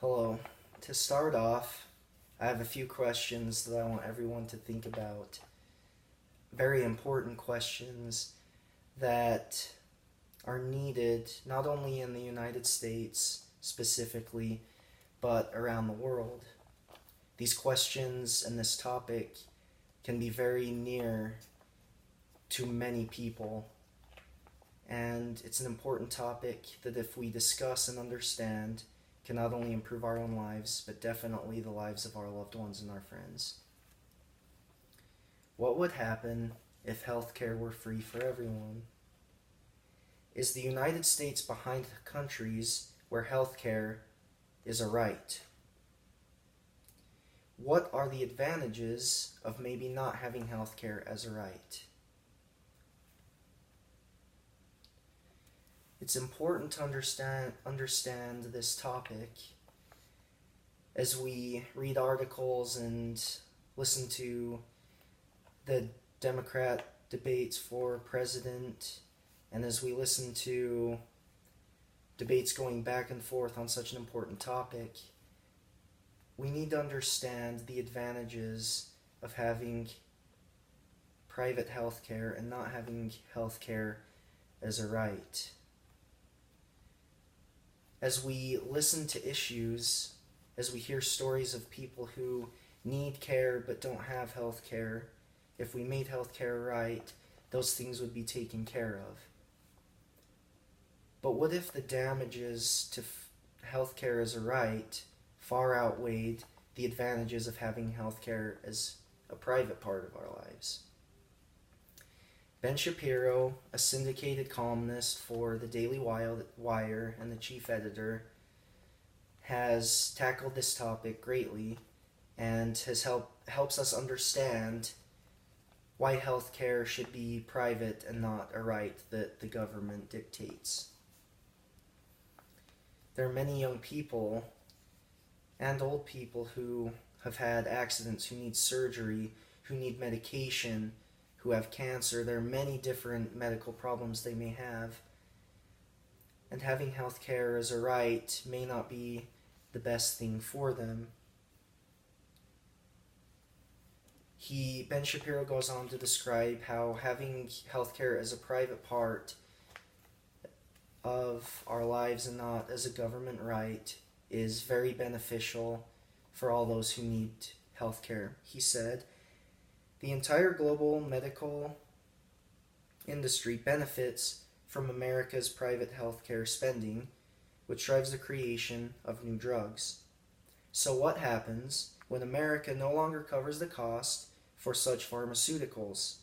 Hello. To start off, I have a few questions that I want everyone to think about. Very important questions that are needed not only in the United States specifically, but around the world. These questions and this topic can be very near to many people, and it's an important topic that if we discuss and understand, can not only improve our own lives, but definitely the lives of our loved ones and our friends. What would happen if healthcare were free for everyone? Is the United States behind countries where healthcare is a right? What are the advantages of maybe not having healthcare as a right? It's important to understand this topic as we read articles and listen to the Democrat debates for president, and as we listen to debates going back and forth on such an important topic. We need to understand the advantages of having private healthcare and not having healthcare as a right. As we listen to issues, as we hear stories of people who need care but don't have health care, if we made health care right, those things would be taken care of. But what if the damages to health care as a right far outweighed the advantages of having health care as a private part of our lives? Ben Shapiro, a syndicated columnist for the Daily Wire and the chief editor, has tackled this topic greatly and helps us understand why healthcare should be private and not a right that the government dictates. There are many young people and old people who have had accidents, who need surgery, who need medication, who have cancer. There are many different medical problems they may have. And having health care as a right may not be the best thing for them. Ben Shapiro goes on to describe how having health care as a private part of our lives and not as a government right is very beneficial for all those who need health care. He said, "The entire global medical industry benefits from America's private healthcare spending, which drives the creation of new drugs. So what happens when America no longer covers the cost for such pharmaceuticals?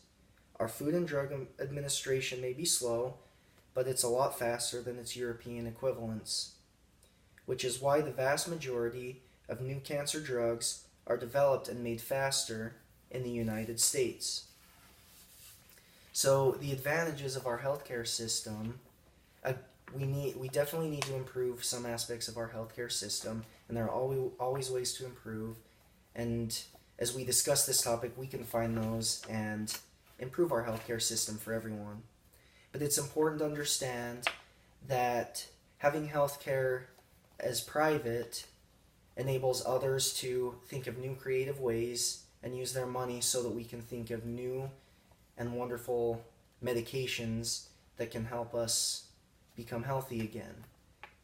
Our Food and Drug Administration may be slow, but it's a lot faster than its European equivalents, which is why the vast majority of new cancer drugs are developed and made faster in the United States." So the advantages of our healthcare system, we definitely need to improve some aspects of our healthcare system, and there are always ways to improve. And as we discuss this topic, we can find those and improve our healthcare system for everyone. But it's important to understand that having healthcare as private enables others to think of new creative ways and use their money so that we can think of new and wonderful medications that can help us become healthy again.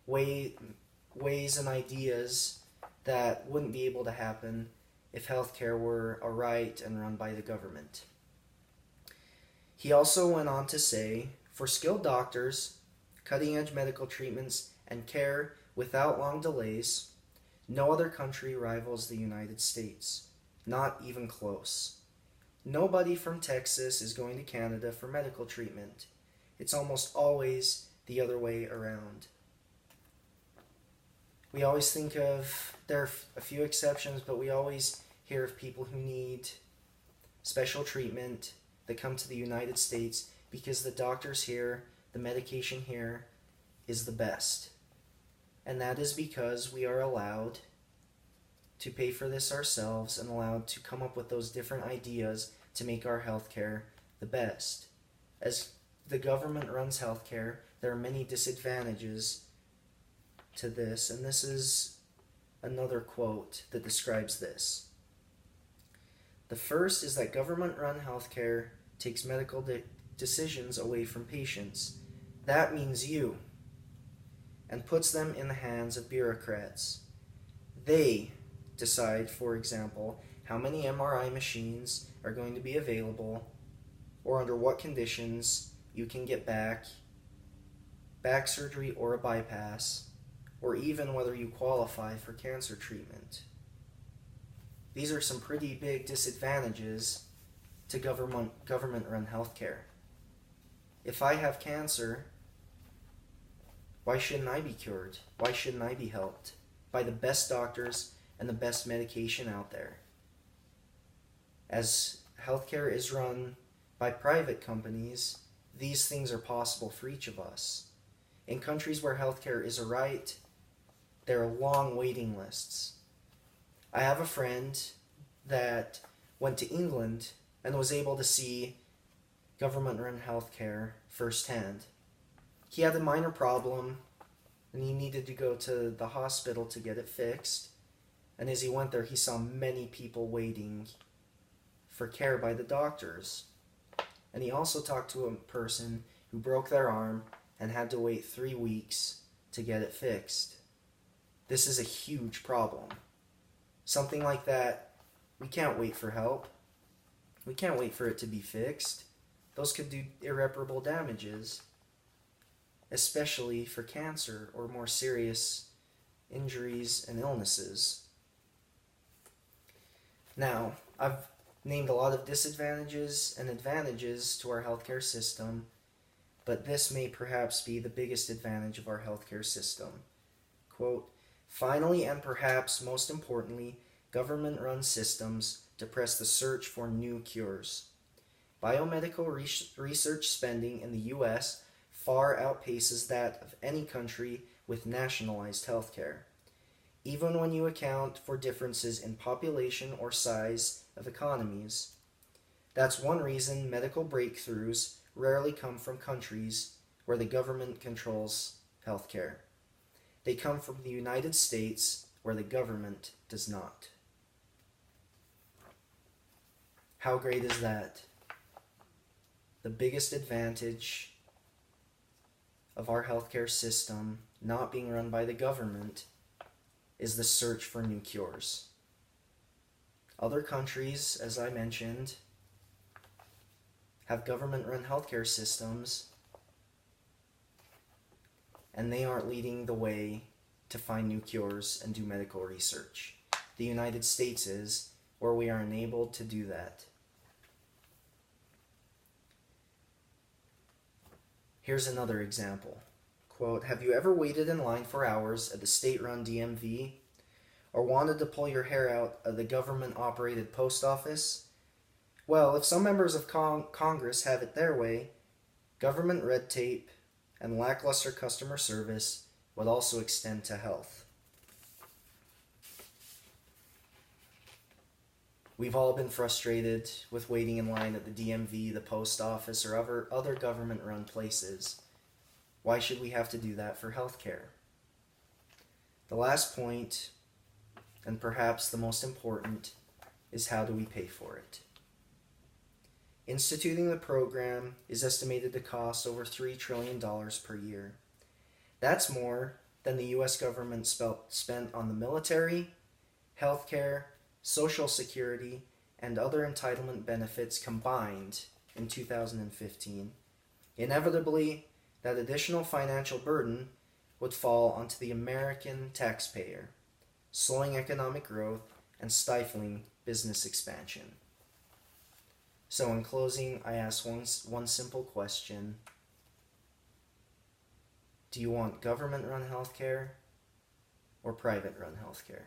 Ways and ideas that wouldn't be able to happen if healthcare were a right and run by the government. He also went on to say, "For skilled doctors, cutting-edge medical treatments, and care without long delays, no other country rivals the United States. Not even close. Nobody from Texas is going to Canada for medical treatment. It's almost always the other way around." We always think of, there are a few exceptions, but we always hear of people who need special treatment that come to the United States because the doctors here, the medication here is the best. And that is because we are allowed to pay for this ourselves and allowed to come up with those different ideas to make our healthcare the best. As the government runs healthcare, there are many disadvantages to this, and this is another quote that describes this. The first is that government-run healthcare takes medical decisions away from patients. That means you, and puts them in the hands of bureaucrats. They decide, for example, how many MRI machines are going to be available, or under what conditions you can get back surgery or a bypass, or even whether you qualify for cancer treatment. These are some pretty big disadvantages to government-run healthcare. If I have cancer, why shouldn't I be cured? Why shouldn't I be helped by the best doctors and the best medication out there? As healthcare is run by private companies, these things are possible for each of us. In countries where healthcare is a right, there are long waiting lists. I have a friend that went to England and was able to see government-run healthcare firsthand. He had a minor problem and he needed to go to the hospital to get it fixed. And as he went there, he saw many people waiting for care by the doctors. And he also talked to a person who broke their arm and had to wait 3 weeks to get it fixed. This is a huge problem. Something like that, we can't wait for help. We can't wait for it to be fixed. Those could do irreparable damages, especially for cancer or more serious injuries and illnesses. Now, I've named a lot of disadvantages and advantages to our healthcare system, but this may perhaps be the biggest advantage of our healthcare system. Quote, finally, and perhaps most importantly, government-run systems depress the search for new cures. Biomedical research spending in the U.S. far outpaces that of any country with nationalized healthcare, even when you account for differences in population or size of economies. That's one reason medical breakthroughs rarely come from countries where the government controls healthcare. They come from the United States, where the government does not. How great is that? The biggest advantage of our healthcare system not being run by the government is the search for new cures. Other countries, as I mentioned, have government-run healthcare systems, and they aren't leading the way to find new cures and do medical research. The United States is, where we are enabled to do that. Here's another example. Quote, have you ever waited in line for hours at the state-run DMV, or wanted to pull your hair out of the government-operated post office? Well, if some members of Congress have it their way, government red tape and lackluster customer service would also extend to health. We've all been frustrated with waiting in line at the DMV, the post office, or other government-run places. Why should we have to do that for healthcare? The last point, and perhaps the most important, is how do we pay for it? Instituting the program is estimated to cost over $3 trillion per year. That's more than the U.S. government spent on the military, healthcare, Social Security, and other entitlement benefits combined in 2015. Inevitably, that additional financial burden would fall onto the American taxpayer, slowing economic growth and stifling business expansion. So in closing, I ask one simple question. Do you want government-run healthcare or private-run healthcare?